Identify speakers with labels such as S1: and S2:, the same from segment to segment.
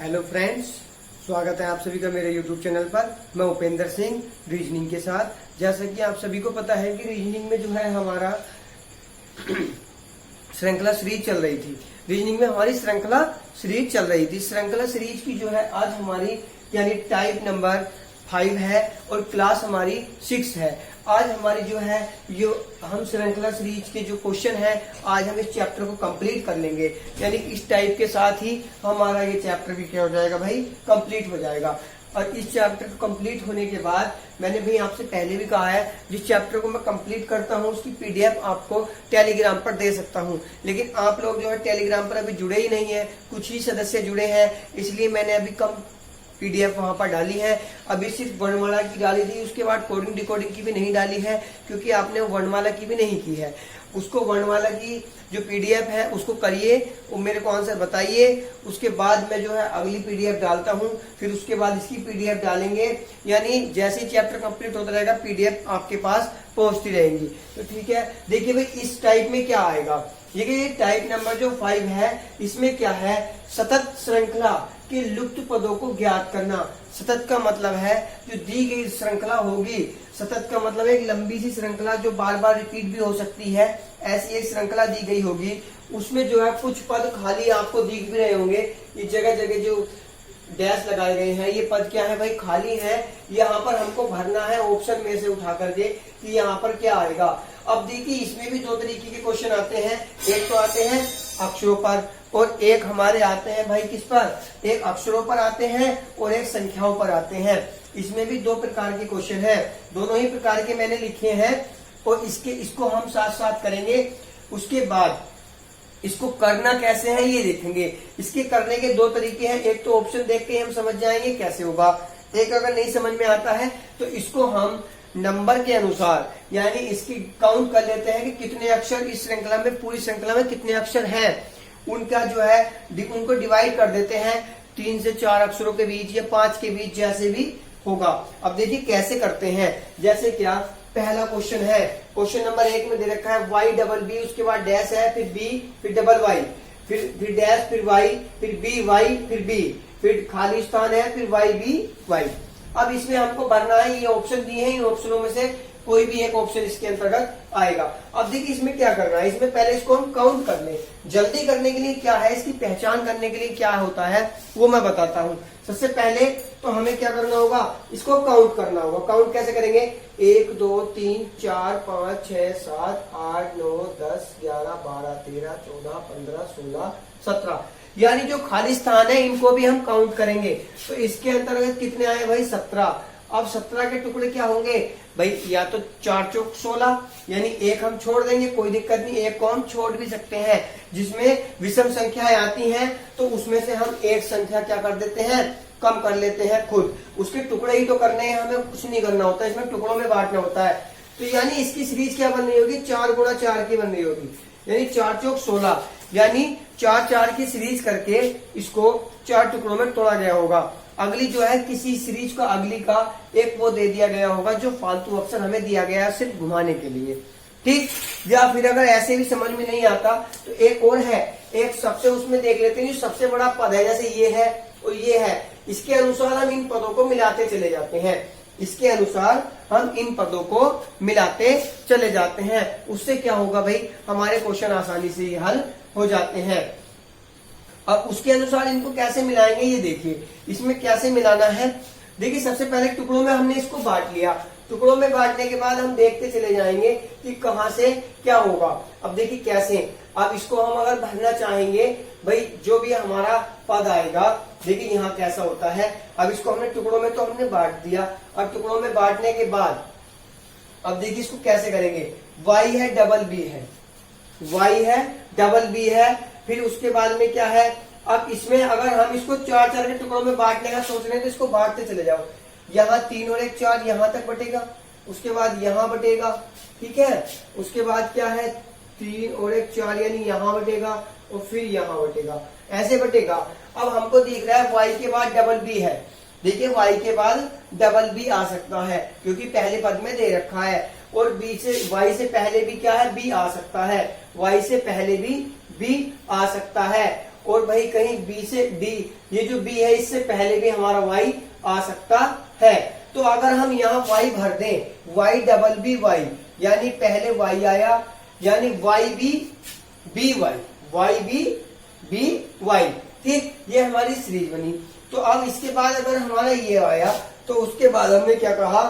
S1: Hello friends, स्वागत है आप सभी का मेरे यूट्यूब चैनल पर। मैं उपेंद्र सिंह रीजनिंग के साथ। जैसा कि आप सभी को पता है कि रीजनिंग में जो है हमारा श्रृंखला सीरीज चल रही थी। रीजनिंग में हमारी श्रृंखला सीरीज चल रही थी। श्रृंखला सीरीज की जो है आज हमारी यानी टाइप नंबर 5 है और क्लास हमारी 6 है। आज हमारी जो है हम श्रृंखला सीरीज के जो क्वेश्चन है आज हम इस चैप्टर को कंप्लीट कर लेंगे। यानी इस टाइप के साथ ही हमारा ये चैप्टर भी क्या हो जाएगा भाई, कंप्लीट हो जाएगा। और इस चैप्टर को कंप्लीट होने के बाद मैंने भाई आपसे पहले भी कहा है, जिस चैप्टर को मैं कंप्लीट करता हूँ उसकी पीडीएफ आपको टेलीग्राम पर दे सकता हूँ। लेकिन आप लोग जो है टेलीग्राम पर अभी जुड़े ही नहीं है, कुछ ही सदस्य जुड़े हैं, इसलिए मैंने अभी कम पीडीएफ वहां पर डाली है। अभी सिर्फ वर्णमाला की डाली थी, उसके बाद कोडिंग डिकोडिंग की भी नहीं डाली है, क्योंकि आपने वर्णमाला की भी नहीं की है। उसको वर्णमाला की जो पीडीएफ है उसको करिए, वो मेरे को आंसर बताइए, उसके बाद मैं जो है अगली पीडीएफ डालता हूँ, फिर उसके बाद इसकी पीडीएफ डालेंगे। यानी जैसे ही चैप्टर कंप्लीट होता रहेगा पीडीएफ आपके पास पहुंचती रहेंगी। तो ठीक है, देखिए भाई इस टाइप में क्या आएगा। ये टाइप नंबर जो 5 है इसमें क्या है, सतत श्रृंखला के लुप्त पदों को ज्ञात करना। सतत का मतलब है जो दी गई श्रृंखला होगी। सतत का मतलब एक लंबी सी श्रृंखला जो बार बार रिपीट भी हो सकती है, ऐसी एक श्रृंखला दी गई होगी। उसमें जो है कुछ पद खाली आपको दिख भी रहे होंगे। ये जगह जगह जो डैश लगाए गए हैं, ये पद क्या है भाई, खाली है। यहाँ पर हमको भरना है ऑप्शन में से उठा करके कि यहाँ पर क्या आएगा। अब देखिए इसमें भी दो तरीके के क्वेश्चन आते हैं। एक तो आते हैं अक्षरों पर और एक हमारे आते हैं भाई किस पर, एक अक्षरों पर आते हैं और एक संख्याओं पर आते हैं। इसमें भी दो प्रकार के क्वेश्चन है, दोनों ही प्रकार के मैंने लिखे हैं और इसको हम साथ साथ करेंगे। उसके बाद इसको करना कैसे है ये देखेंगे। इसके करने के दो तरीके हैं। एक तो ऑप्शन देख के हम समझ जाएंगे कैसे होगा, एक अगर नहीं समझ में आता है तो इसको हम नंबर के अनुसार यानी इसकी काउंट कर लेते हैं कि कितने अक्षर इस श्रृंखला में, पूरी श्रृंखला में कितने अक्षर हैं, उनका जो है उनको डिवाइड कर देते हैं 3 से 4 अक्षरों के बीच या 5 के बीच, जैसे भी होगा। अब देखिए कैसे करते हैं। जैसे क्या, पहला क्वेश्चन है, क्वेश्चन नंबर 1 में दे रखा है y डबल बी, उसके बाद डैश है, फिर b, फिर डबल y, फिर डैश, फिर y, फिर b y, फिर b, फिर खाली स्थान है, फिर y b y। अब इसमें हमको भरना है, ये ऑप्शन दिए हैं, इन ऑप्शनों में से कोई भी एक ऑप्शन इसके अंतर्गत आएगा। अब देखिए इसमें क्या करना है, इसमें पहले इसको हम काउंट कर लें। जल्दी करने के लिए क्या है, इसकी पहचान करने के लिए क्या होता है वो मैं बताता हूँ। सबसे पहले तो हमें क्या करना होगा, इसको काउंट करना होगा। काउंट कैसे करेंगे, 1 2 3 4 5 6 7 8 9 10 11 12 13 14 15 16 17, यानी जो खाली स्थान है इनको भी हम काउंट करेंगे। तो इसके अंतर्गत कितने आए भाई, 17। अब 17 के टुकड़े क्या होंगे भाई, या तो 4 चौक 16, यानी एक हम छोड़ देंगे, कोई दिक्कत नहीं, एक को हम छोड़ भी सकते हैं। जिसमें विषम संख्याएं आती हैं तो उसमें से हम एक संख्या क्या कर देते हैं, कम कर लेते हैं खुद। उसके टुकड़े ही तो करने हैं, हमें कुछ नहीं करना होता, इसमें टुकड़ों में बांटना होता है। तो यानी इसकी सीरीज क्या बन रही होगी, 4 गुणा 4 की बन रही होगी, यानी 4 चौक 16, यानी 4 4 की सीरीज करके इसको 4 टुकड़ों में तोड़ा गया होगा। अगली जो है किसी सीरीज का अगली का एक वो दे दिया गया होगा जो फालतू ऑप्शन हमें दिया गया है सिर्फ घुमाने के लिए, ठीक। या फिर अगर ऐसे भी समझ में नहीं आता तो एक और है, एक सबसे उसमें देख लेते हैं जो सबसे बड़ा पद है, जैसे ये है और ये है, इसके अनुसार हम इन पदों को मिलाते चले जाते हैं। इसके अनुसार हम इन पदों को मिलाते चले जाते हैं। उससे क्या होगा भाई, हमारे क्वेश्चन आसानी से ही हल हो जाते हैं। अब उसके अनुसार इनको कैसे मिलाएंगे ये देखिए। इसमें कैसे मिलाना है, देखिए सबसे पहले टुकड़ों में हमने इसको बांट लिया। टुकड़ों में बांटने के बाद हम देखते चले जाएंगे कि कहां से क्या होगा। अब देखिए कैसे, अब इसको हम अगर भरना चाहेंगे भाई, जो भी हमारा पद आएगा, देखिए यहाँ कैसा होता है। अब इसको हमने टुकड़ों में तो हमने बांट दिया। अब टुकड़ों में बांटने के बाद अब देखिए इसको कैसे करेंगे, y है डबल b है, y है डबल b है, फिर उसके बाद में क्या है। अब इसमें अगर हम इसको 4 4 के टुकड़ों में बांटने का सोच रहे हैं तो इसको बांटते चले जाओ। यहाँ 3 और 1 4 यहाँ तक बटेगा, उसके बाद यहाँ बटेगा, ठीक है। उसके बाद क्या है, 3 और 1 4 यानी यहाँ बटेगा और फिर यहाँ बटेगा, ऐसे बटेगा। अब हमको दिख रहा है y के बाद डबल b है, देखिए y के बाद डबल b आ सकता है क्योंकि पहले पद में दे रखा है, और b से y से पहले भी क्या है, b आ सकता है, y से पहले भी b आ सकता है। और भाई कहीं बी से डी, ये जो बी है इससे पहले भी हमारा वाई आ सकता है। तो अगर हम यहाँ वाई भर दें, वाई डबल बी वाई, यानी पहले वाई आया, यानी Y B B Y, Y B B Y, ठीक, ये हमारी सीरीज बनी। तो अब इसके बाद अगर हमारा ये आया तो उसके बाद हमने क्या कहा,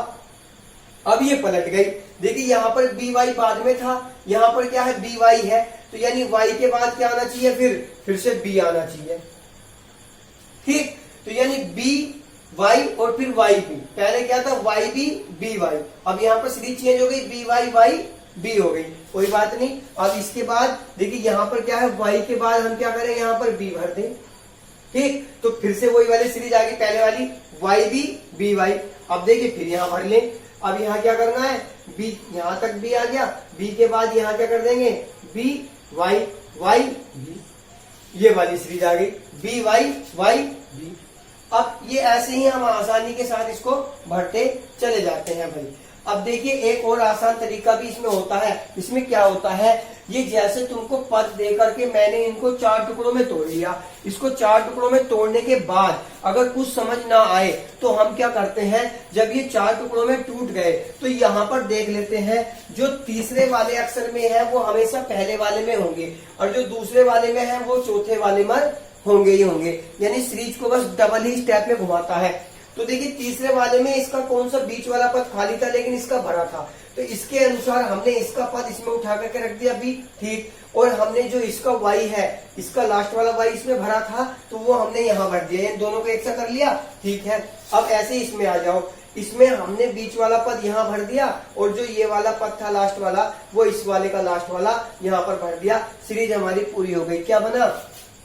S1: अब ये पलट गई। देखिए यहाँ पर बी वाई बाद में था, यहाँ पर क्या है बी वाई है, तो यानी वाई के बाद क्या आना चाहिए, फिर से बी आना चाहिए, ठीक। तो यानी बी वाई और फिर वाई बी, पहले क्या था वाई बी बी वाई, अब यहाँ पर सीरीज चेंज हो गई, बी वाई वाई बी हो गई, कोई बात नहीं। अब इसके बाद देखिए यहाँ पर क्या है, वाई के बाद हम क्या करें, यहाँ पर बी भर दें, ठीक। तो फिर से वही वाली सीरीज आ गई पहले वाली, वाई बी बी वाई। अब देखिए फिर यहाँ भर लें, अब यहाँ क्या करना है, बी यहाँ तक बी आ गया, बी के बाद यहाँ क्या कर देंगे, बी वाई वाई बी, ये वाली सीरीज आ गई, बी वाई वाई बी। अब ये ऐसे ही हम आसानी के साथ इसको भरते चले जाते हैं भाई। अब देखिए एक और आसान तरीका भी इसमें होता है। इसमें क्या होता है, ये जैसे तुमको पद दे करके मैंने इनको 4 टुकड़ों में तोड़ लिया, इसको 4 टुकड़ों में तोड़ने के बाद अगर कुछ समझ ना आए तो हम क्या करते हैं, जब ये 4 टुकड़ों में टूट गए तो यहाँ पर देख लेते हैं, जो तीसरे वाले अक्षर में है वो हमेशा पहले वाले में होंगे, और जो दूसरे वाले में है वो चौथे वाले में होंगे ही होंगे, यानी सीरीज को बस डबल ही स्टेप में घुमाता है। तो देखिए तीसरे वाले में इसका कौन सा बीच वाला पद खाली था, लेकिन इसका भरा था, तो इसके अनुसार हमने इसका पद इसमें उठा करके रख दिया बी, ठीक। और हमने जो इसका वाई है, इसका लास्ट वाला वाई इसमें भरा था, तो वो हमने यहाँ भर दिया, इन दोनों को एक साथ कर लिया, ठीक है। अब ऐसे इसमें आ जाओ, इसमें हमने बीच वाला पद यहाँ भर दिया, और जो ये वाला पद था लास्ट वाला, वो इस वाले का लास्ट वाला यहाँ पर भर दिया, सीरीज हमारी पूरी हो गई। क्या बना,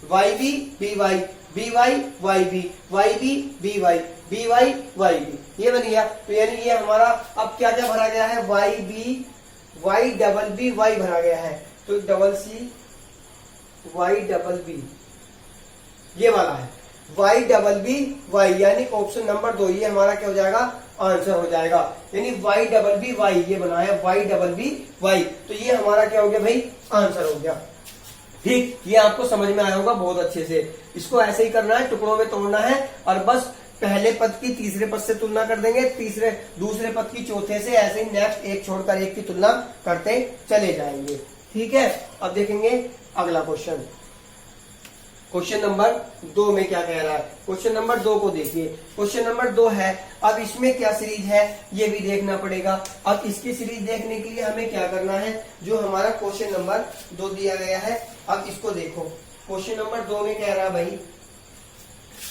S1: Y B B Y, B Y Y B, Y B B Y, B Y Y B, ये बन गया। तो यानी ये हमारा अब क्या क्या भरा गया है, Y B Y double B Y भरा गया है, तो double C Y double B ये वाला है, वाई डबल बी वाई, यानी ऑप्शन नंबर 2 ये हमारा क्या हो जाएगा, आंसर हो जाएगा। यानी वाई डबल बी वाई ये बना है, वाई डबल बी वाई, तो ये हमारा क्या हो गया भाई, आंसर हो गया, ठीक। ये आपको समझ में आया होगा बहुत अच्छे से। इसको ऐसे ही करना है, टुकड़ों में तोड़ना है, और बस पहले पद की तीसरे पद से तुलना कर देंगे, दूसरे पद की चौथे से, ऐसे ही नेक्स्ट एक छोड़कर एक की तुलना करते चले जाएंगे, ठीक है। अब देखेंगे अगला क्वेश्चन, क्वेश्चन नंबर 2 में क्या कह रहा है। क्वेश्चन नंबर 2 को देखिए, क्वेश्चन नंबर 2 है, अब इसमें क्या सीरीज है ये भी देखना पड़ेगा। अब इसकी सीरीज देखने के लिए हमें क्या करना है, जो हमारा क्वेश्चन नंबर 2 दिया गया है, अब इसको देखो। क्वेश्चन नंबर 2 में कह रहा है भाई,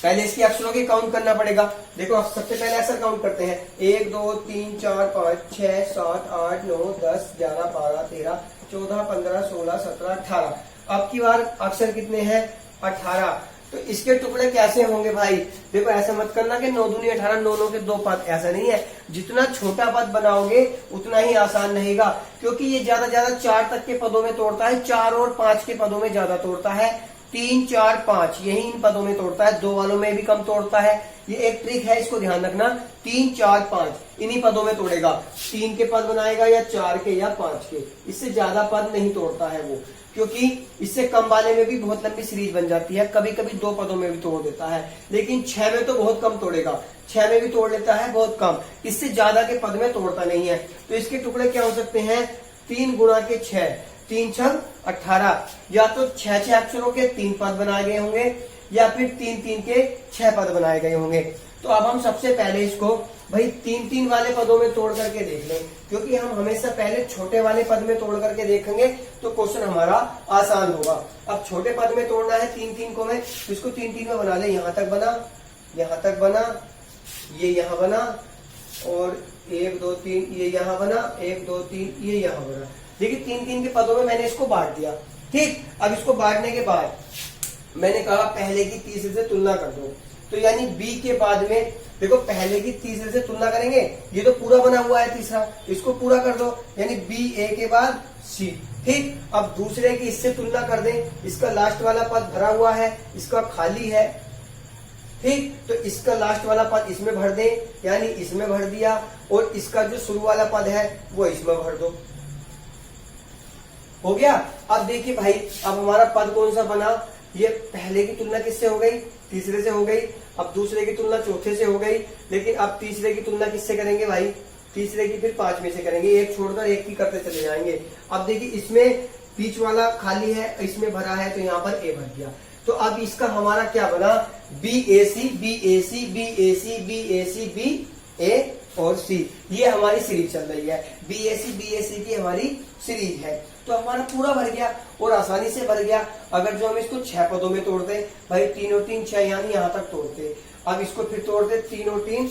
S1: पहले इसके अक्षरों के काउंट करना पड़ेगा। देखो सबसे पहले अक्षर काउंट करते हैं, 1 2 3 4 5 6 7 8 9 10 11 12 13 14 15 16 17 18। अब की बार अक्षर कितने हैं, 18। तो इसके टुकड़े कैसे होंगे भाई, देखो ऐसा मत करना कि 9 दूनी 18, 9 9 के 2 पद, ऐसा नहीं है। जितना छोटा पद बनाओगे उतना ही आसान रहेगा, क्योंकि ये ज्यादा 4 तक के पदों में तोड़ता है, 4 और 5 के पदों में ज्यादा तोड़ता है, 3 4 5 यही इन पदों में तोड़ता है, 2 वालों में भी कम तोड़ता है। ये एक ट्रिक है, इसको ध्यान रखना, 3 4 5 इन्हीं पदों में तोड़ेगा, 3 के पद बनाएगा या 4 के या 5 के, इससे ज्यादा पद नहीं तोड़ता है वो, क्योंकि इससे कम वाले में भी बहुत लंबी सीरीज बन जाती है, कभी कभी 2 पदों में भी तोड़ देता है, लेकिन 6 में तो बहुत कम तोड़ेगा, 6 में भी तोड़ लेता है बहुत कम, इससे ज्यादा के पद में तोड़ता नहीं है। तो इसके टुकड़े क्या हो सकते हैं, 3 गुणा के 6, 3 6 18, या तो 6 अक्षरों के 3 पद बनाए गए होंगे, या फिर 3 3 के 6 पद बनाए गए होंगे। तो अब हम सबसे पहले इसको भाई 3 3 वाले पदों में तोड़ करके देख लें, क्योंकि हम हमेशा पहले छोटे वाले पद में तोड़ करके देखेंगे तो क्वेश्चन हमारा आसान होगा। अब छोटे पद में तोड़ना है 3 3 को, मैं इसको 3 3 में बना ले, यहाँ तक बना, यहाँ तक बना, ये यहाँ बना, और 1 2 3 ये यहाँ बना, 1 2 3 ये यहाँ बना। देखिए 3 3 के पदों में मैंने इसको बांट दिया, ठीक। अब इसको बांटने के बाद मैंने कहा पहले की तीसरे से तुलना कर दो, तो यानी बी के बाद में देखो पहले की तीसरे से तुलना करेंगे, ये तो पूरा बना हुआ है तीसरा, इसको पूरा कर दो, यानी बी ए के बाद सी, ठीक। अब दूसरे की इससे तुलना कर दें, इसका लास्ट वाला पद भरा हुआ है, इसका खाली है, ठीक। तो इसका लास्ट वाला पद इसमें भर दें, यानी इसमें भर दिया, और इसका जो शुरू वाला पद है वो इसमें भर दो, हो गया। अब देखिए भाई, अब हमारा पद कौन सा बना, ये पहले की तुलना किससे हो गई? तीसरे से हो गई। अब दूसरे की तुलना चौथे से हो गई, लेकिन अब तीसरे की तुलना किससे करेंगे भाई? तीसरे की फिर पांचवें से करेंगे, एक छोड़कर एक की करते चले जाएंगे। अब देखिए इसमें बीच वाला खाली है, इसमें भरा है, तो यहाँ पर ए भर दिया। तो अब इसका हमारा क्या बना? B A C, B A C, B A C, B A C, B A और सी। ये हमारी सीरीज चल रही है, बी ए सी की हमारी सीरीज है। तो हमारा पूरा भर गया और आसानी से भर गया। अगर जो हम इसको 6 पदों में तोड़ते भाई, 3 और 3 6, यानी यहाँ तक तोड़ते। अब इसको फिर तोड़ते, 3 और 3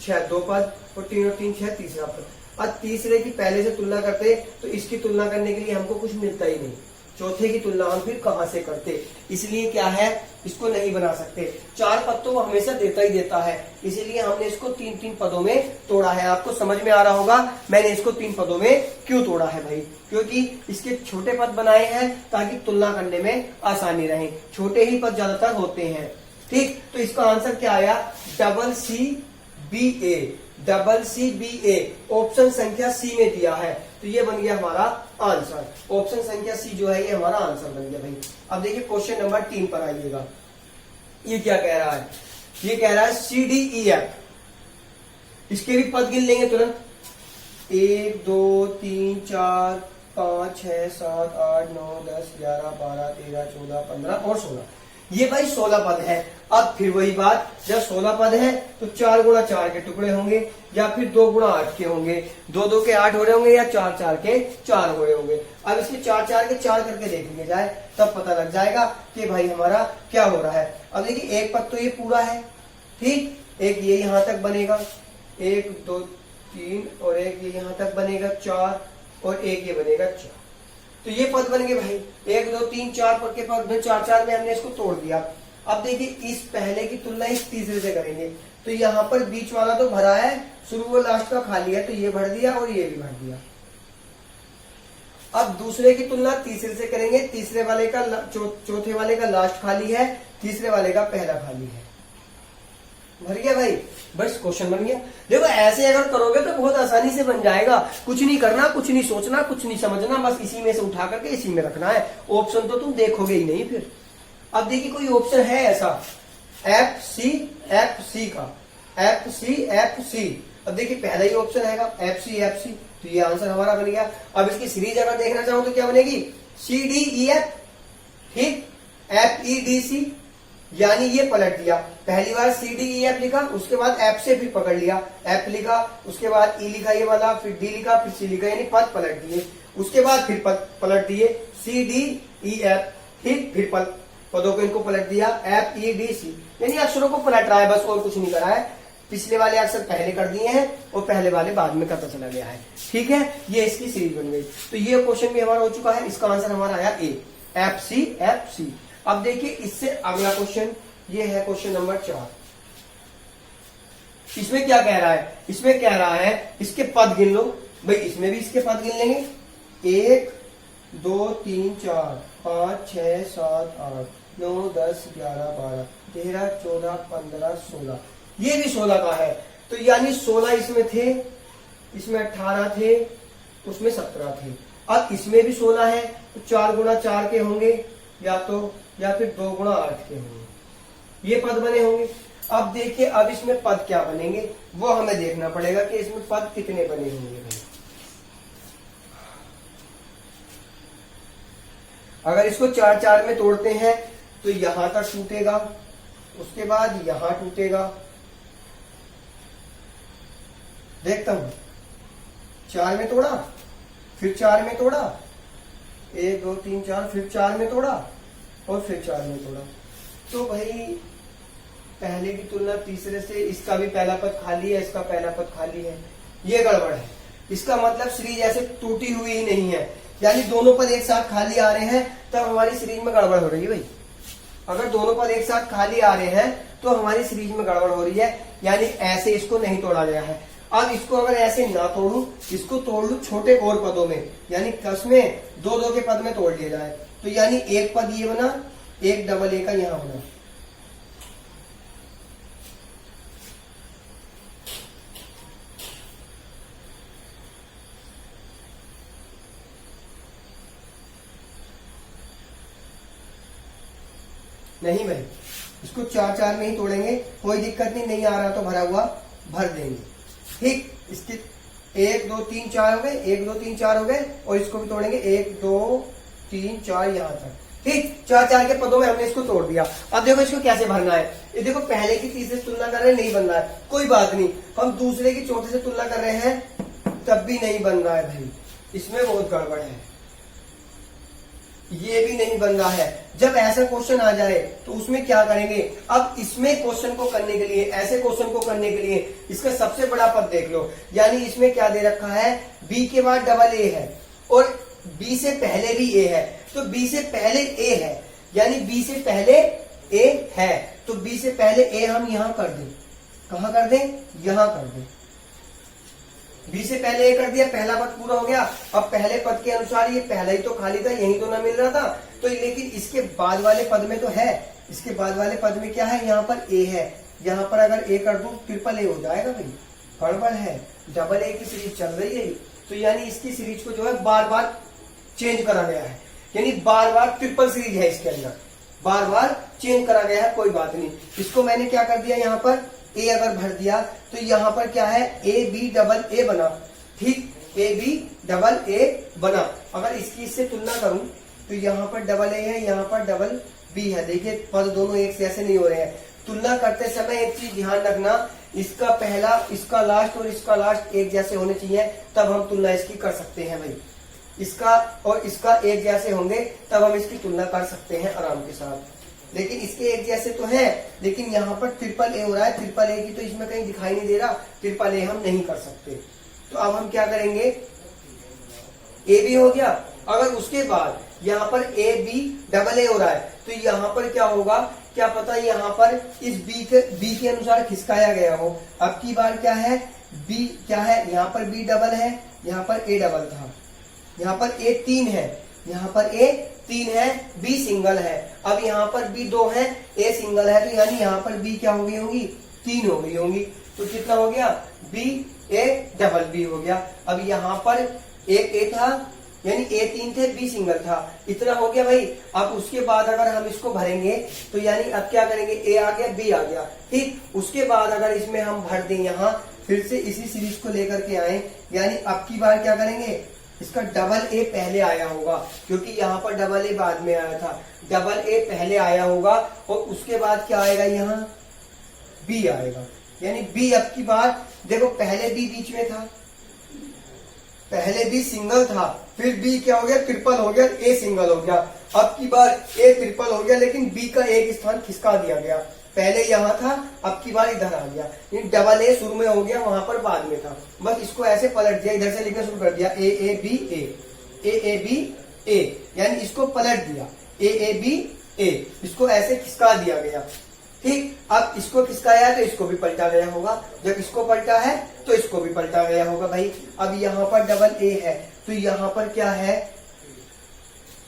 S1: 6 2 पद, और 3 और 3 6 तीसरा पद। अब तीसरे की पहले से तुलना करते तो इसकी तुलना करने के लिए हमको कुछ मिलता ही नहीं, चौथे की तुलना हम फिर कहां से करते? इसलिए क्या है, इसको नहीं बना सकते। 4 पद तो वो हमेशा देता ही देता है, इसीलिए हमने इसको 3-3 पदों में तोड़ा है। आपको समझ में आ रहा होगा मैंने इसको 3 पदों में क्यों तोड़ा है भाई, क्योंकि इसके छोटे पद बनाए हैं ताकि तुलना करने में आसानी रहे। छोटे ही पद ज्यादातर होते हैं, ठीक। तो इसका आंसर क्या आया? डबल सी बी ए, डबल सी बी ए। ऑप्शन संख्या सी में दिया है, तो ये बन गया हमारा आंसर। ऑप्शन संख्या सी जो है ये हमारा आंसर बन गया भाई। अब देखिए क्वेश्चन नंबर 3 पर आइएगा। ये क्या कह रहा है? ये कह रहा है सी डी ई एफ। इसके भी पद गिन लेंगे तुरंत। 1 2 3 4 5 6 7 8 9 10 11 12 13 14 15 और 16। ये भाई 16 पद है। अब फिर वही बात, जब 16 पद है तो 4 गुणा 4 के टुकड़े होंगे, या फिर 2 गुणा 8 के होंगे, 2 2 के 8 हो रहे होंगे, या 4 4 के 4 हो रहे होंगे। अब इसके 4 4 के 4 करके देखेंगे जाए, तब पता लग जाएगा कि भाई हमारा क्या हो रहा है। अब देखिए एक पद तो ये पूरा है, ठीक। एक ये यहां तक बनेगा, 1 2 3, और एक ये यहां तक बनेगा 4, और एक ये बनेगा 4। तो ये पद बन गए भाई। 1 2 3 4 पद के पद में 4 4 में हमने इसको तोड़ दिया। अब देखिए इस पहले की तुलना इस तीसरे से करेंगे, तो यहाँ पर बीच वाला तो भरा है, शुरू और लास्ट का खाली है, तो ये भर दिया और ये भी भर दिया। अब दूसरे की तुलना तीसरे से करेंगे, तीसरे वाले का चौथे वाले का लास्ट खाली है, तीसरे वाले का पहला खाली है। भर गया भाई, बस क्वेश्चन बन गया। देखो ऐसे अगर करोगे तो बहुत आसानी से बन जाएगा। कुछ नहीं करना, कुछ नहीं सोचना, कुछ नहीं समझना, बस इसी में से उठा करके इसी में रखना है। ऑप्शन तो तुम देखोगे ही नहीं फिर। अब देखिए कोई ऑप्शन है ऐसा एफ सी का, एफ सी। अब देखिए पहला ही ऑप्शन है एफ सी, तो ये आंसर हमारा बन गया। अब इसकी सीरीज अगर देखना चाहूं तो क्या बनेगी? सी डी ई एफ, ठीक, एफ ई डी सी, यानी ये पलट दिया। पहली बार सी डी ई एफ लिखा, उसके बाद एफ से फिर पकड़ लिया, एफ लिखा, उसके बाद ई लिखा ये वाला, फिर डी लिखा, फिर सी लिखा, यानी पद पलट दिए। उसके बाद फिर पद पलट दिए, सी डी ई एफ, ठीक, फिर पदों को इनको पलट दिया, एफ ई डी सी, यानी अक्षरों को पलट रहा है बस, और कुछ नहीं करा है। पिछले वाले अक्षर पहले कर दिए हैं और पहले वाले बाद में करता चला गया है, ठीक है। ये इसकी सीरीज बन गई। तो ये क्वेश्चन भी हमारा हो चुका है। इसका आंसर हमारा आया ए, एफ सी। अब देखिए इससे अगला क्वेश्चन, ये है क्वेश्चन नंबर 4। इसमें क्या कह रहा है? इसमें कह रहा है इसके पद गिन लो भाई। इसमें भी इसके पद गिन लेंगे, 1 2 3 4 5 6 7 8 9 10 11 12 13 14 15 16। ये भी 16 का है, तो यानी 16 इसमें थे, इसमें 18 थे, उसमें 17 थे। अब इसमें भी 16 है, तो 4 गुणा 4 के होंगे, या फिर 2 गुणा 8 के होंगे। ये पद बने होंगे। अब देखिए अब इसमें पद क्या बनेंगे वो हमें देखना पड़ेगा कि इसमें पद कितने बने होंगे भाई। अगर इसको 4 4 में तोड़ते हैं तो यहां तक टूटेगा, उसके बाद यहां टूटेगा। देखता हूं, 4 में तोड़ा, फिर 4 में तोड़ा, 1 2 3 4, फिर 4 में तोड़ा, और फिर 4 में तोड़ा। तो भाई पहले की तुलना तीसरे से, इसका भी पहला पद खाली है, इसका पहला पद खाली है, ये गड़बड़ है। इसका मतलब सीरीज ऐसे टूटी हुई ही नहीं है, यानी दोनों पद एक साथ खाली आ रहे हैं, तब हमारी सीरीज में गड़बड़ हो रही है भाई। अगर दोनों पद एक साथ खाली आ रहे हैं तो हमारी सीरीज में गड़बड़ हो रही है, यानी ऐसे इसको नहीं तोड़ा गया है। अब इसको अगर ऐसे ना तोड़ू, इसको तोड़ लू छोटे और पदों में, यानी 10 में 2 2 के पद में तोड़ लिया जाए, तो यानी एक पद ये बना, एक डबल ए का यहां बना। नहीं भाई, इसको 4 4 में ही तोड़ेंगे, कोई दिक्कत नहीं आ रहा तो भरा हुआ भर देंगे। ठीक, इसके 1 2 3 4 हो गए, 1 2 3 4 हो गए, और इसको भी तोड़ेंगे 1 2 3 4 यहाँ तक। ठीक, 4 4 के पदों में हमने इसको तोड़ दिया। अब देखो इसको कैसे भरना है। ये देखो पहले की तीसरे से तुलना कर रहे हैं, नहीं बन रहा है, कोई बात नहीं। हम दूसरे की चौथे से तुलना कर रहे हैं, तब भी नहीं बन रहा है भाई, इसमें बहुत गड़बड़ है, ये भी नहीं बन रहा है। जब ऐसा क्वेश्चन आ जाए तो उसमें क्या करेंगे। अब इसमें क्वेश्चन को करने के लिए, ऐसे क्वेश्चन को करने के लिए इसका सबसे बड़ा पद देख लो, यानी इसमें क्या दे रखा है, बी के बाद डबल ए है और बी से पहले भी ए है, तो बी से पहले ए है, यानी बी से पहले ए है, तो बी से पहले ए हम यहां कर दें। कहां कर दें, यहां कर दें। बी से पहले ए कर दिया, पहला पद पूरा हो गया। अब पहले पद के अनुसार ये पहला ही तो खाली था, यही तो ना मिल रहा था, तो लेकिन इसके बाद वाले पद में तो है, इसके बाद वाले पद में क्या है, यहाँ पर ए है, यहाँ पर अगर ए कर दूं ट्रिपल ए हो जाएगा भाई, गड़बड़ है। डबल ए की सीरीज चल रही है, तो यानी इसकी सीरीज को जो है बार बार चेंज करा गया है, यानी बार बार ट्रिपल सीरीज है इसके अंदर, बार बार चेंज करा गया है। कोई बात नहीं, इसको मैंने क्या कर दिया, यहाँ पर ए अगर भर दिया तो यहाँ पर क्या है, ए बी डबल ए बना। ठीक, ए बी डबल ए बना। अगर इसकी इससे तुलना करूं तो यहाँ पर डबल ए है, यहाँ पर डबल बी है। देखिए पद दोनों एक से ऐसे नहीं हो रहे हैं। तुलना करते समय एक चीज ध्यान रखना, इसका पहला, इसका लास्ट और इसका लास्ट एक जैसे होने चाहिए, तब हम तुलना इसकी कर सकते हैं भाई। इसका और इसका एक जैसे होंगे तब हम इसकी तुलना कर सकते हैं आराम के साथ। लेकिन इसके एक जैसे तो है, लेकिन यहाँ पर ट्रिपल ए हो रहा है, ट्रिपल ए की तो इसमें कहीं दिखाई नहीं दे रहा, ट्रिपल ए हम नहीं कर सकते। तो अब हम क्या करेंगे, ए बी हो गया। अगर उसके बाद यहाँ पर ए बी डबल ए हो रहा है, तो यहाँ पर क्या होगा, क्या पता यहाँ पर इस बी के अनुसार खिसकाया गया हो। अब की बार क्या है, बी क्या है, यहाँ पर बी डबल है, यहाँ पर ए डबल था, यहाँ पर ए 3 है, यहाँ पर ए 3 है, बी सिंगल है। अब यहाँ पर बी 2 है, ए सिंगल है, तो यानी यहाँ पर बी क्या हो गई होंगी, 3 हो गई होंगी। तो कितना हो गया, बी ए डबल बी हो गया। अब यहाँ पर एक ए था, यानी ए 3 थे, बी सिंगल था, इतना हो गया भाई। अब उसके बाद अगर हम इसको भरेंगे तो यानी अब क्या करेंगे, ए आ गया, बी आ गया। ठीक, उसके बाद अगर इसमें हम भर दें, यहाँ फिर से इसी सीरीज को लेकर के आए, यानी अब की बार क्या करेंगे, इसका डबल ए पहले आया होगा, क्योंकि यहाँ पर डबल ए बाद में आया था, डबल ए पहले आया होगा, और उसके बाद क्या आएगा, यहाँ बी आएगा, यानी बी अब की बार देखो, पहले बी बीच में था, पहले बी सिंगल था, फिर बी क्या हो गया, ट्रिपल हो गया, ए सिंगल हो गया। अब की बार ए ट्रिपल हो गया, लेकिन बी का एक स्थान खिसका दिया गया, पहले यहाँ था, अब की बार इधर आ गया। डबल ए शुरू में हो गया, वहां पर बाद में था, बस इसको ऐसे पलट दिया, इधर से लिखना शुरू कर दिया, ए A B A, A A B A, यानी इसको पलट दिया, ए ए बी ए, इसको ऐसे खिसका दिया गया। ठीक, अब इसको खिसकाया है तो इसको भी पलटा गया होगा, जब इसको पलटा है तो इसको भी पलटा गया होगा भाई। अब यहाँ पर डबल ए है, तो यहाँ पर क्या है,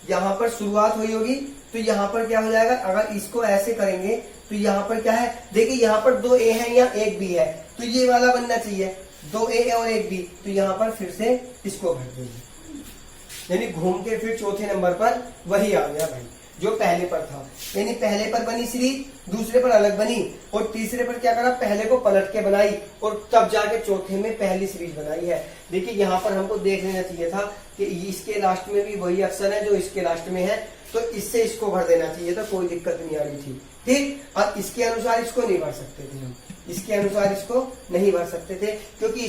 S1: यहाँ पर शुरुआत हुई होगी, तो यहाँ पर क्या हो जाएगा, अगर इसको ऐसे करेंगे तो यहाँ पर क्या है, देखिए यहाँ पर 2 ए है, यहाँ 1 बी है, तो ये वाला बनना चाहिए, 2 ए और 1 बी, तो यहाँ पर फिर से इसको भर देंगे, यानी घूम के फिर चौथे नंबर पर वही आ गया भाई जो पहले पर था। यानी पहले पर बनी सीरीज, दूसरे पर अलग बनी, और तीसरे पर क्या करा, पहले को पलट के बनाई, और तब जाके चौथे में पहली सीरीज बनाई है। देखिए यहाँ पर हमको देख लेना चाहिए था कि इसके लास्ट में भी वही अक्षर है जो इसके लास्ट में है, तो इससे इसको भर देना चाहिए था, कोई दिक्कत नहीं आ रही थी। ठीक, अब इसके अनुसार इसको नहीं भर सकते थे हम, इसके अनुसार इसको नहीं भर सकते थे, क्योंकि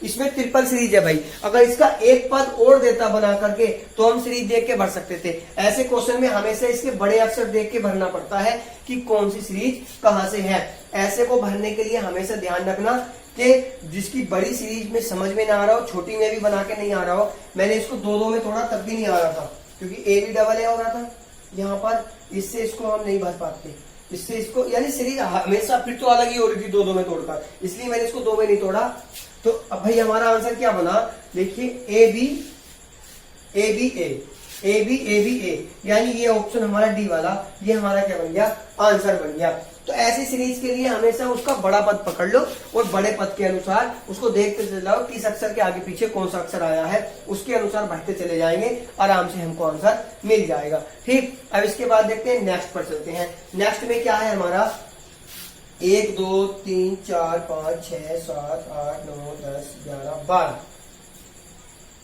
S1: इसमें ट्रिपल सीरीज है भाई। अगर इसका एक पद और देता बना करके तो हम सीरीज देख के भर सकते थे। ऐसे क्वेश्चन में हमेशा इसके बड़े अक्षर देख के भरना पड़ता है कि कौन सी सीरीज कहाँ से है। ऐसे को भरने के लिए हमेशा ध्यान रखना कि जिसकी बड़ी सीरीज में समझ में ना आ रहा हो, छोटी में भी बना के नहीं आ रहा हो। मैंने इसको 2-2 में तोड़ा तब भी नहीं आ रहा था, क्योंकि ए भी डबल ए हो रहा था यहाँ पर, इससे इसको हम नहीं भर पाते, इससे इसको, यानी सीरीज हमेशा फिर तो अलग ही हो रही थी 2-2 में तोड़कर, इसलिए मैंने इसको 2 में नहीं तोड़ा। तो अब भाई हमारा आंसर क्या बना, देखिए A B A B A, A B A B A, यानी ये ऑप्शन हमारा डी वाला, ये हमारा क्या बन गया, आंसर बन गया। तो ऐसी सीरीज के लिए हमेशा उसका बड़ा पद पकड़ लो और बड़े पद के अनुसार उसको देखते चले जाओ किस अक्षर के आगे पीछे कौन सा अक्षर आया है, उसके अनुसार बढ़ते चले जाएंगे, आराम से हमको आंसर मिल जाएगा। ठीक, अब इसके बाद देखते हैं नेक्स्ट पर चलते हैं। नेक्स्ट में क्या है हमारा 1 2 3 4 5 6 7 8 9 10 11 12।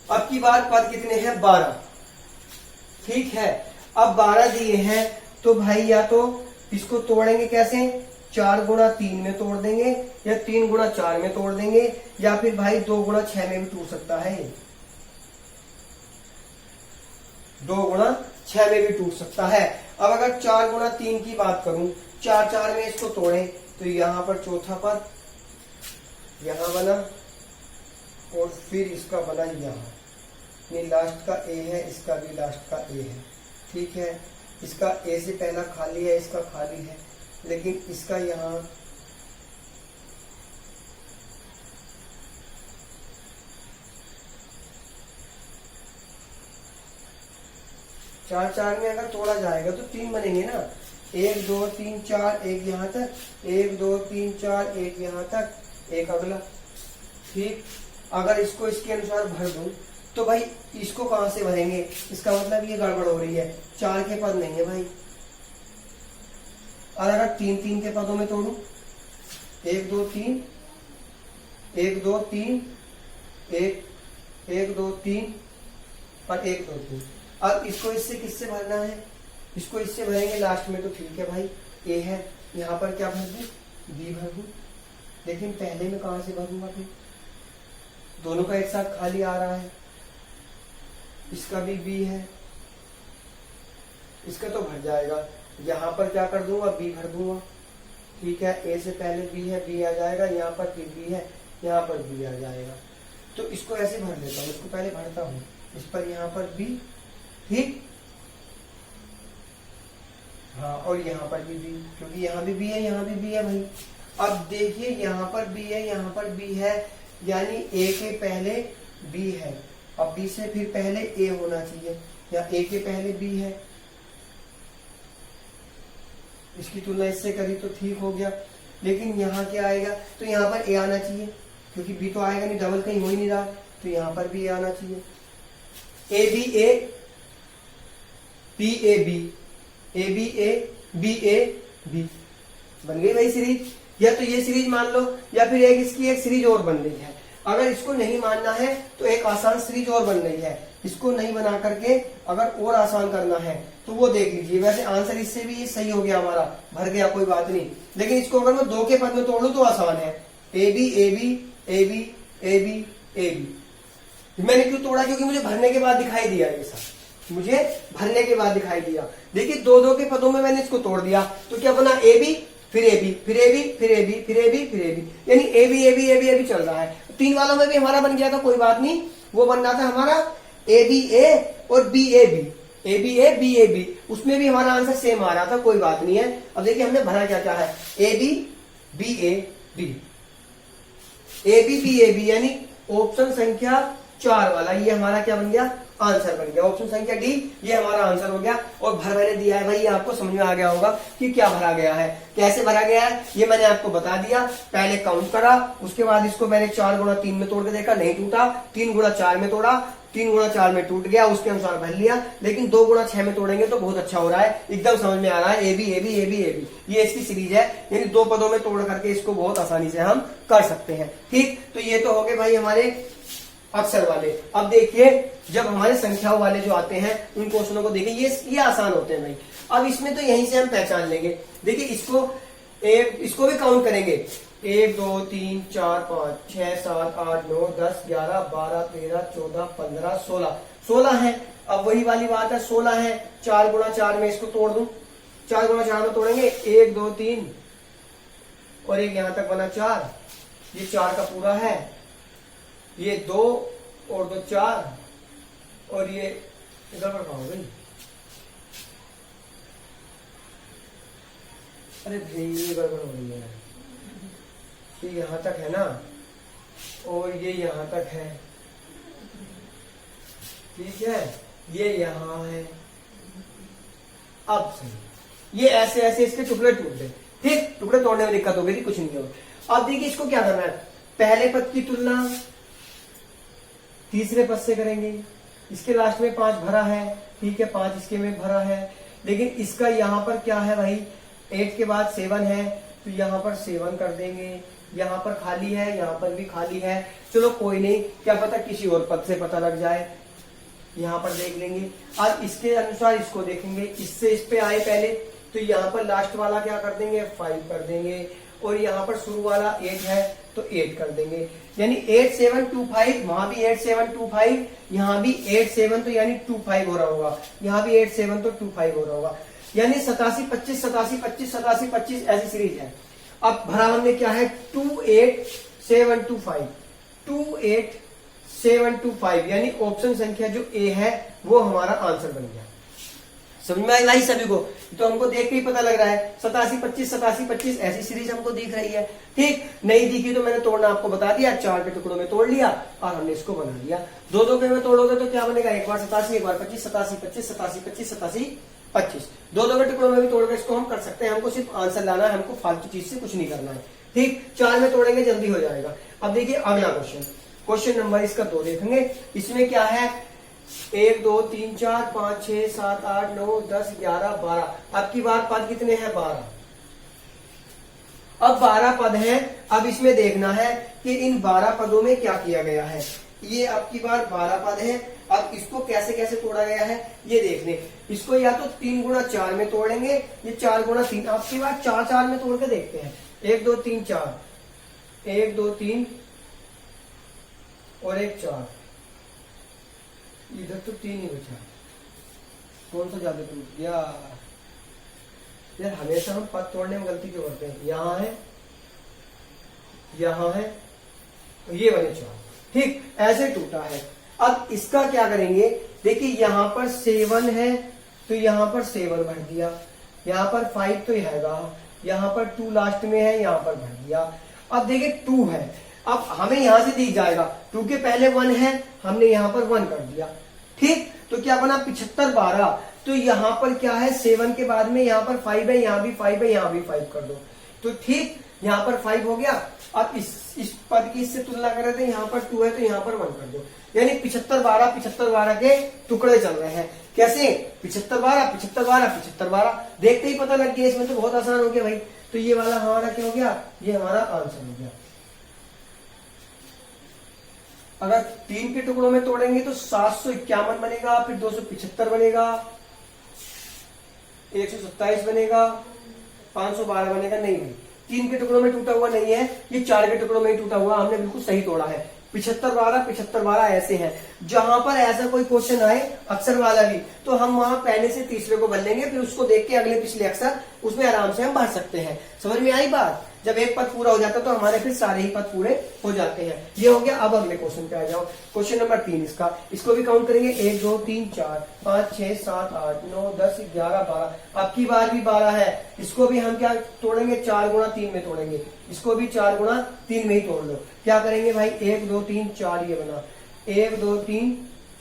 S1: अब की बार पद कितने हैं 12। ठीक है, अब 12 दिए हैं तो भाई या तो इसको तोड़ेंगे कैसे, 4 गुणा 3 में तोड़ देंगे या 3 गुणा 4 में तोड़ देंगे या फिर भाई 2 गुणा 6 में भी टूट सकता है, 2 गुणा 6 में भी टूट सकता है। अब अगर 4 गुणा 3 की बात करूं, 4 4 में इसको तोड़े तो यहां पर चौथा पद यहां बना और फिर इसका बना यहां, ये लास्ट का ए है, इसका भी लास्ट का ए है। ठीक है, इसका ए से पहला खाली है, इसका खाली है, लेकिन इसका यहां चार चार में अगर तोड़ा जाएगा तो 3 बनेंगे ना, 1 2 3 4 एक यहां तक, 1 2 3 4 एक यहां तक, एक अगला। ठीक, अगर इसको इसके अनुसार भर दूं तो भाई इसको कहां से भरेंगे, इसका मतलब ये गड़बड़ हो रही है, 4 के पद नहीं है भाई। और अगर 3 3 के पदों में तोड़ू, 1 2 3 1 2 3 1 1 2 3 और 1 2 3। अब इसको इससे किससे भरना है, इसको इससे भरेंगे लास्ट में तो ठीक है भाई, ए है, यहां पर क्या भर दूं, बी भर दूं, लेकिन पहले में कहां से भरूंगा फिर, दोनों का एक साथ खाली आ रहा है, इसका भी बी है, इसका तो भर जाएगा, यहां पर क्या कर दूंगा, बी भर दूंगा। ठीक है, ए से पहले बी है, बी आ जाएगा, यहाँ पर फिर बी है, यहाँ पर बी आ जाएगा, तो इसको ऐसे भर लेता हूँ, इसको पहले भरता हूँ, इस पर यहाँ पर बी। ठीक, हाँ, और यहाँ पर भी बी, क्योंकि यहाँ भी बी है, यहाँ भी बी है भाई। अब देखिए यहाँ पर बी है, यहाँ पर बी है, यानी ए के पहले बी है, अब बी से फिर पहले ए होना चाहिए, या ए के पहले बी है, इसकी तुलना इससे करी तो ठीक हो गया, लेकिन यहाँ क्या आएगा, तो यहाँ पर ए आना चाहिए, क्योंकि बी तो आएगा नहीं, डबल कहीं हो ही नहीं रहा, तो यहाँ पर भी ए आना चाहिए, A B A, B A B, A B A, B A B, बन गई भाई सीरीज। या तो ये सीरीज मान लो, या फिर एक इसकी एक सीरीज और बन रही है। अगर इसको नहीं मानना है तो एक आसान सीरीज और बन रही है, इसको नहीं बना करके अगर और आसान करना है तो वो देख लीजिए। वैसे आंसर इससे भी सही हो गया हमारा, भर गया, कोई बात नहीं, लेकिन इसको अगर मैं 2 के पद में तोड़ लूं तो आसान है, A B A B A B A B A B. मैंने क्यों तोड़ा, क्योंकि मुझे भरने के बाद दिखाई दिया, ये सब मुझे भरने के बाद दिखाई दिया। देखिए 2 के पदों में मैंने इसको तोड़ दिया, तो क्या बना, ए बी फिर ए बी फिर ए बी फिर ए बी फिर ए बी फिर ए बी, यानी A B A B A B A B चल रहा है। 3 वालों में भी हमारा बन गया था, कोई बात नहीं, वो बन रहा था हमारा ए बी ए और B A B, A B A B A B, उसमें भी हमारा आंसर सेम आ रहा था, कोई बात नहीं है। अब देखिए हमने भरा क्या क्या है, A B B A B, A B B A B, यानी ऑप्शन संख्या 4 वाला ये हमारा क्या बन गया, आंसर बन गया। ऑप्शन संख्या डी ये हमारा आंसर हो गया। और भर मैंने दिया है भाई, ये आपको समझ में आ गया होगा कि क्या भरा गया है, कैसे भरा गया है, ये मैंने आपको बता दिया। पहले काउंट करा, उसके बाद इसको मैंने 4 गुणा 3 में तोड़ के देखा, नहीं टूटा, 3 गुणा 4 में तोड़ा, 3 गुणा 4 में टूट गया, उसके अनुसार भर लिया। लेकिन 2 गुणा 6 में तोड़ेंगे तो बहुत अच्छा हो रहा है, एकदम समझ में आ रहा है, A B A B A B A B, ये इसकी सीरीज है, यानी 2 पदों में तोड़ करके इसको बहुत आसानी से हम कर सकते हैं। ठीक, तो ये तो हो गए भाई हमारे अक्षर वाले। अब देखिए जब हमारे संख्याओं वाले जो आते हैं उन क्वेश्चनों को देखिए, ये आसान होते हैं भाई। अब इसमें तो यहीं से हम पहचान लेंगे। देखिए इसको भी काउंट करेंगे, 1 2 3 4 5 6 7 8 9 10 11 12 13 14 15 16, 16 है। अब वही वाली बात है, 16 है, 4 गुणा 4 में इसको तोड़ दूं, 4 गुणा 4 में तोड़ेंगे, 1 2 3 और एक यहां तक बना 4, ये 4 का पूरा है, ये 2 और 2 4, और ये गड़बड़ कहाँ हो गई, अरे भाई ये गड़बड़ हो रही है, ये यहां तक है ना और ये यहां तक है, ठीक है, ये यहां है। अब सही, ये ऐसे ऐसे इसके टुकड़े टूट गए, ठीक, टुकड़े तोड़ने में दिक्कत हो गई थी, कुछ नहीं होगा। अब देखिए इसको क्या करना है, पहले पद की तुलना तीसरे पद से करेंगे। इसके लास्ट में 5 भरा है, ठीक है, 5 इसके में भरा है, लेकिन इसका यहाँ पर क्या है भाई, 8 के बाद 7 है, तो यहाँ पर 7 कर देंगे। यहाँ पर खाली है, यहाँ पर भी खाली है, चलो कोई नहीं, क्या पता किसी और पद से पता लग जाए, यहाँ पर देख लेंगे। अब इसके अनुसार इसको देखेंगे, इससे इस पे आए पहले, तो यहाँ पर लास्ट वाला क्या कर देंगे, 5 कर देंगे, और यहाँ पर शुरू वाला 8 है तो 8 कर देंगे, यानी 8 7 2 5, वहां भी 8 7 2 5, यहाँ भी 8 7 तो यानी 2 5 हो रहा होगा, यहाँ भी 8 7 तो 2 5 हो रहा होगा, यानी 87 25 87 25 87 25 ऐसी सीरीज है। अब भरा हमने क्या है, 2 8 7 2 5, 2 8 7 2 5, यानी ऑप्शन संख्या जो ए है वो हमारा आंसर बन गया। समझ में आई सभी को, तो हमको देख के ही पता लग रहा है 87 25 87 25 ऐसी सीरीज हमको दिख रही है। ठीक, नहीं दिखी तो मैंने तोड़ना आपको बता दिया, 4 के टुकड़ों में तोड़ लिया और हमने इसको बना लिया। 2 के में तोड़ोगे तो क्या बनेगा, एक बार 87 एक बार 25 87 25 87 25 87 25, 2 के टुकड़ों में भी तोड़ के इसको हम कर सकते हैं, हमको सिर्फ आंसर लाना है, हमको फालतू चीज से कुछ नहीं करना है। ठीक, 4 में तोड़ेंगे जल्दी हो जाएगा। अब देखिए अगला क्वेश्चन, क्वेश्चन नंबर इसका 2 देखेंगे। इसमें क्या है, 1 2 3 4 5 6 7 8 9 10 11 12, अब की बार पद कितने हैं, 12। अब 12 पद हैं, अब इसमें देखना है कि इन 12 पदों में क्या किया गया है। ये अब की बार 12 पद है, अब इसको कैसे कैसे तोड़ा गया है ये देखने, इसको या तो 3 गुणा 4 में तोड़ेंगे, ये 4 गुणा 3, अब की बार 4 4 में तोड़ के देखते हैं। 1 2 3 4, 1 2 3 और 1 4, इधर तो 3 ही बचा, कौन सा ज्यादा टूट गया यार। हमेशा हम पद तोड़ने में गलती क्यों करते हैं, यहाँ है यहाँ है, तो ये बने 4, ठीक, ऐसे टूटा है। अब इसका क्या करेंगे, देखिए यहाँ पर 7 है तो यहाँ पर 7 भर दिया, यहाँ पर 5 तो हैगा, यहाँ पर 2 लास्ट में है, यहाँ पर भर दिया। अब देखिए 2 है, अब हमें यहां से दिख जाएगा 2 के पहले 1 है, हमने यहाँ पर 1 कर दिया। ठीक, तो क्या बना 75 12, तो यहाँ पर क्या है 7 के बाद में यहाँ पर 5 है, यहाँ भी 5 है, यहाँ भी 5 कर दो, तो ठीक यहाँ पर 5 हो गया। अब इस पद की इससे तुलना करें तो यहाँ पर 2 है तो यहाँ पर 1 कर दो, यानी 75 12 के टुकड़े चल रहे हैं। कैसे, 75 12 75 12 75 12, देखते ही पता लग गया, इसमें तो बहुत आसान हो गया भाई। तो ये वाला हमारा क्या हो गया, ये हमारा आंसर हो गया। अगर 3 के टुकड़ों में तोड़ेंगे तो 751 बनेगा, फिर 275 बनेगा, 127 बनेगा, 512 बनेगा। नहीं भाई, 3 के टुकड़ों में टूटा हुआ नहीं है, ये 4 के टुकड़ों में ही टूटा हुआ, हमने बिल्कुल सही तोड़ा है। 75 12 ऐसे हैं, जहां पर ऐसा कोई क्वेश्चन आए अक्षर वाला भी, तो हम वहां पहले से तीसरे को भर लेंगे, फिर उसको देख के अगले पिछले अक्षर उसमें आराम से हम भर सकते हैं। समझ में आई बात, जब एक पद पूरा हो जाता है तो हमारे फिर सारे ही पद पूरे हो जाते हैं। ये हो गया। अब अगले क्वेश्चन पे आ जाओ, क्वेश्चन नंबर 3 इसका, इसको भी काउंट करेंगे 1 2 3 4 5 6 7 8 9 10 11 12, अब की बार भी 12 है, इसको भी हम क्या तोड़ेंगे, 4 गुणा 3 में तोड़ेंगे, इसको भी 4 गुणा 3 में ही तोड़ लो। क्या करेंगे भाई, 1 2 3 4 ये बना, 1 2 3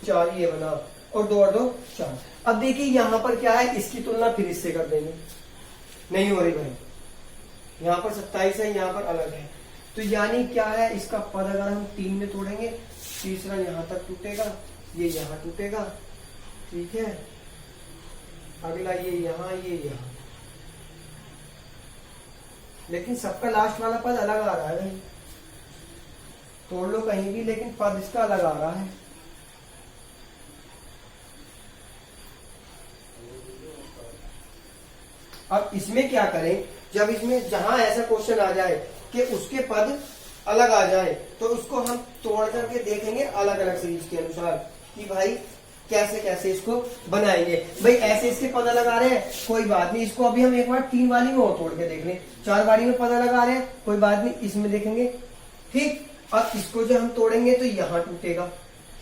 S1: 4 ये बना, और 2 और 2 4। अब देखिए यहाँ पर क्या है, इसकी तुलना फिर इससे कर देंगे, नहीं हो रही भाई, यहाँ पर 27 है, यहाँ पर अलग है, तो यानी क्या है, इसका पद अगर हम 3 में तोड़ेंगे, तीसरा यहाँ तक टूटेगा, ये यहाँ टूटेगा, ठीक है, अगला ये यहाँ, ये यहाँ, लेकिन सबका लास्ट वाला पद अलग आ रहा है भाई, तोड़ लो कहीं भी, लेकिन पद इसका अलग आ रहा है। अब इसमें क्या करें, जब इसमें जहां ऐसा क्वेश्चन आ जाए कि उसके पद अलग आ जाए, तो उसको हम तोड़ करके देखेंगे अलग अलग सीरीज के अनुसार कि भाई कैसे कैसे इसको बनाएंगे। भाई ऐसे इसके पद अलग आ रहे हैं, कोई बात नहीं, इसको अभी हम एक बार 3 वाली में और तोड़ के देख लें, 4 वाली में पद अलग आ रहे हैं, कोई बात नहीं, इसमें देखेंगे। ठीक, अब इसको जब हम तोड़ेंगे तो यहाँ टूटेगा,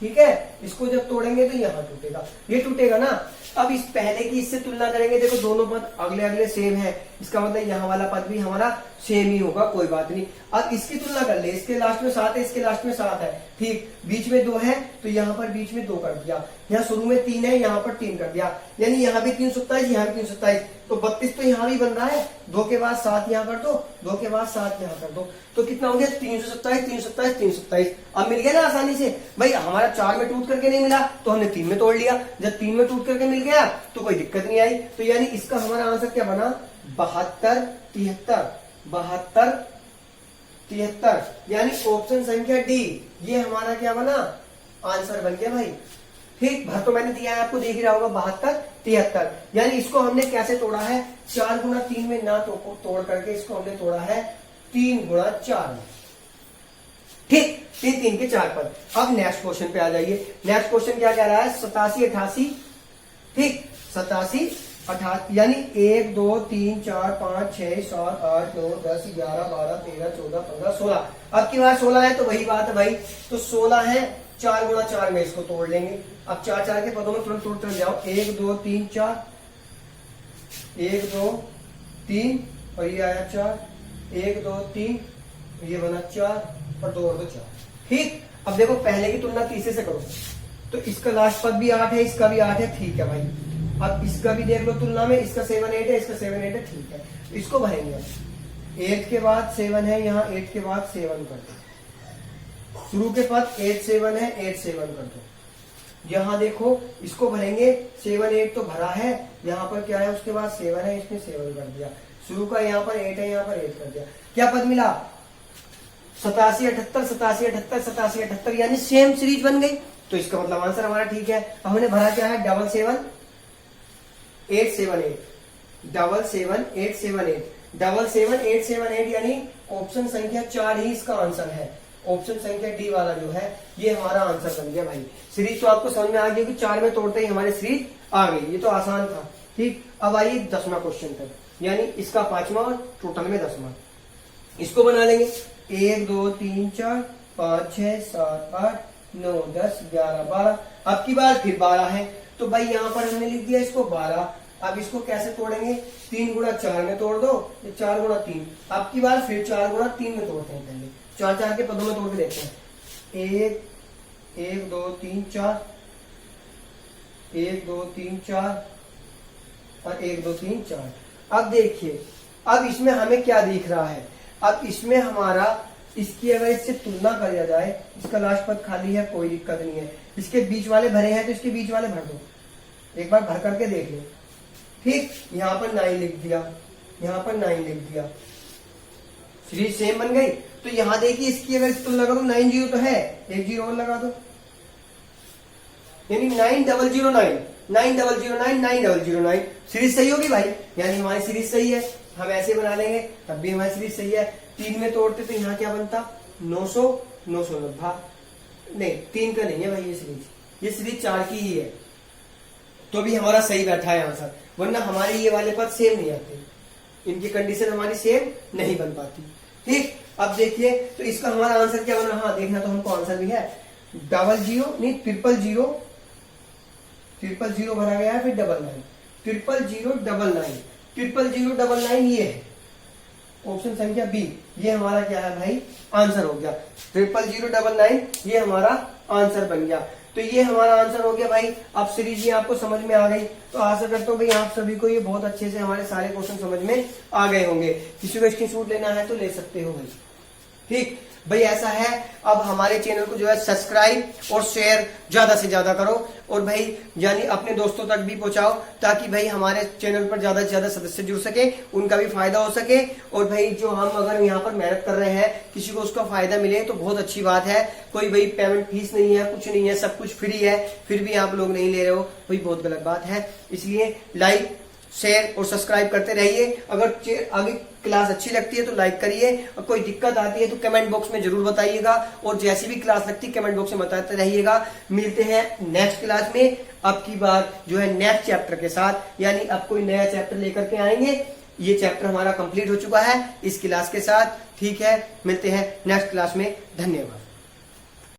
S1: ठीक है, इसको जब तोड़ेंगे तो यहाँ टूटेगा, ये टूटेगा ना। अब इस पहले की इससे तुलना करेंगे, देखो दोनों पद अगले अगले सेम है, इसका मतलब यहाँ वाला पद भी हमारा सेम ही होगा, कोई बात नहीं। अब इसकी तुलना कर ले, इसके लास्ट में 7 है, इसके लास्ट में 7 है, ठीक, बीच में 2 है तो यहाँ पर बीच में 2 कर दिया, यहाँ शुरू में 3 है, यहाँ पर 3 कर दिया, यानी यहाँ भी 327, यहाँ भी 327, तो 32 तो यहाँ भी बन रहा है, 2 के बाद 7 यहाँ कर दो, 2 के बाद 7 यहाँ कर दो, तो कितना हो गया 327, 327, 327। अब मिल गया ना आसानी से भाई, हमारा 4 में टूट करके नहीं मिला तो हमने 3 में तोड़ लिया, जब 3 में टूट करके मिल गया तो कोई दिक्कत नहीं आई। तो यानी इसका हमारा आंसर क्या बना, 72, 73, 72, 73, यानी ऑप्शन संख्या डी ये हमारा क्या बना, आंसर बन गया भाई। ठीक, भर तो मैंने दिया है आपको, देख ही रहा होगा 72, 73, यानी इसको हमने कैसे तोड़ा है, 4 गुणा 3 में ना तोड़ करके इसको हमने तोड़ा है 3 गुणा 4 में। ठीक, 3 के 4 पद। अब नेक्स्ट क्वेश्चन पे आ जाइए। नेक्स्ट क्वेश्चन क्या कह रहा है, 87, 88, ठीक, 87, 88, यानी 1, 2, 3, 4, 5, 6, 7, 8, 9, 10, 11, 12, 13, 14, 15, 16। अब की बार 16 है तो वही बात है भाई, तो 16 है, 4 गुणा 4 में इसको तोड़ लेंगे। अब 4 के पदों में तुरंत तोड़ते जाओ, 1, 2, 3, 4, 1, 2, 3 और ये आया 4, 1, 2, 3, ये बना 4 और 2 और 2 4। ठीक, अब देखो पहले की तुलना तीसरे से करो, तो इसका लास्ट पद भी 8 है, इसका भी 8 है, ठीक है भाई। अब इसका भी देख लो तुलना में, इसका 7, 8 है, इसका 7, 8 है, ठीक है, इसको भरेंगे। 8 के बाद 7 है, यहाँ 8 के बाद 7 कर दो, शुरू के पद 8, 7 है, 8, 7 कर दो। यहाँ देखो इसको भरेंगे, 7, 8 तो भरा है, यहाँ पर क्या है, उसके बाद 7 है, इसमें 7 कर दिया, शुरू का यहाँ पर 8 है, यहाँ पर 8 कर दिया, क्या पद मिला, 87, 78, 87, 78, 87, 78, यानी सेम सीरीज बन गई। तो इसका मतलब आंसर हमारा ठीक है। हमने भरा क्या है, 7, 7, 8, 7, 8, 7, 7, 8, 7, 8, 7, 7, 8, 7, 8, यानी ऑप्शन संख्या 4 ही इसका आंसर है। ऑप्शन संख्या डी वाला जो है ये हमारा आंसर बन गया भाई। सीरीज तो आपको समझ में आ गई कि 4 में तोड़ते ही हमारी सीरीज आ गई, ये तो आसान था। ठीक, अब आइए 10वां क्वेश्चन तक, यानी इसका 5वां और टोटल में 10वां। इसको बना लेंगे, 1, 2, 3, 4, 5, 6, 7, 8, 9, 10, 11, 12। अब की बार फिर 12 है, तो भाई यहाँ पर हमने लिख दिया इसको 12। अब इसको कैसे तोड़ेंगे, 3 गुणा 4 में तोड़ दो, 4 गुणा 3। अब की बार फिर 4 गुणा 3 में तोड़ते हैं, पहले 4 के पदों में तोड़ के देखते हैं। 1, 2, 3, 4, 1, 2, 3, 4 और 1, 2, 3, 4। अब देखिए, अब इसमें हमें क्या दिख रहा है, अब इसमें हमारा, इसकी अगर इससे तुलना करा जाए, इसका लास्ट पद खाली है, कोई दिक्कत नहीं है, इसके बीच वाले भरे हैं तो इसके बीच वाले भर दो, एक बार भर करके देख लो। ठीक, यहाँ पर 9 लिख दिया, यहाँ पर 9 लिख दिया, सीरीज सेम बन गई। तो यहाँ देखिए इसकी अगर तुलना करो, 9 0 तो है, 1 0 और लगा दो, यानी 9009, 9009, 9009, सीरीज सही होगी भाई, यानी हमारी सीरीज सही है। हम ऐसे बना लेंगे तब भी हमारी सीरीज सही है। 3 में तोड़ते तो यहाँ क्या बनता, 900, 990, नहीं 3 का नहीं है भाई, ये सीरीज 4 की ही है, तो भी हमारा सही बैठा है आंसर, वरना हमारे ये वाले पद सेम नहीं आते, इनकी कंडीशन हमारी सेम नहीं बन पाती। ठीक, अब देखिए तो इसका हमारा आंसर क्या बना, हाँ देखना तो हमको आंसर भी है, 00 नहीं 000, 000 भरा गया है, फिर 99, 00099, 00099 ये है ऑप्शन संख्या बी, ये हमारा क्या है भाई, आंसर हो गया। 00099 ये हमारा आंसर बन गया। तो ये हमारा आंसर हो गया भाई। अब सीरीज ये आपको समझ में आ गई, तो आशा करता हूँ भाई आप सभी को ये बहुत अच्छे से हमारे सारे क्वेश्चन समझ में आ गए होंगे। किसी को स्क्रीनशॉट लेना है तो ले सकते हो भाई। ठीक भाई, ऐसा है। अब हमारे चैनल को जो है सब्सक्राइब और शेयर ज्यादा से ज्यादा करो, और भाई यानी अपने दोस्तों तक भी पहुंचाओ, ताकि भाई हमारे चैनल पर ज्यादा से ज्यादा सदस्य जुड़ सके, उनका भी फायदा हो सके। और भाई जो हम अगर यहाँ पर मेहनत कर रहे हैं, किसी को उसका फायदा मिले तो बहुत अच्छी बात है। कोई भाई पेमेंट फीस नहीं है, कुछ नहीं है, सब कुछ फ्री है, फिर भी आप लोग नहीं ले रहे हो, भाई बहुत गलत बात है। इसलिए लाइक शेयर और सब्सक्राइब करते रहिए। अगर आगे क्लास अच्छी लगती है तो लाइक करिए, और कोई दिक्कत आती है तो कमेंट बॉक्स में जरूर बताइएगा, और जैसी भी क्लास लगती है कमेंट बॉक्स में बताते रहिएगा। मिलते हैं नेक्स्ट क्लास में, अब की बार जो है नेक्स्ट चैप्टर के साथ, यानी अब कोई नया चैप्टर लेकर के आएंगे। ये चैप्टर हमारा कंप्लीट हो चुका है इस क्लास के साथ। ठीक है, मिलते हैं नेक्स्ट क्लास में, धन्यवाद।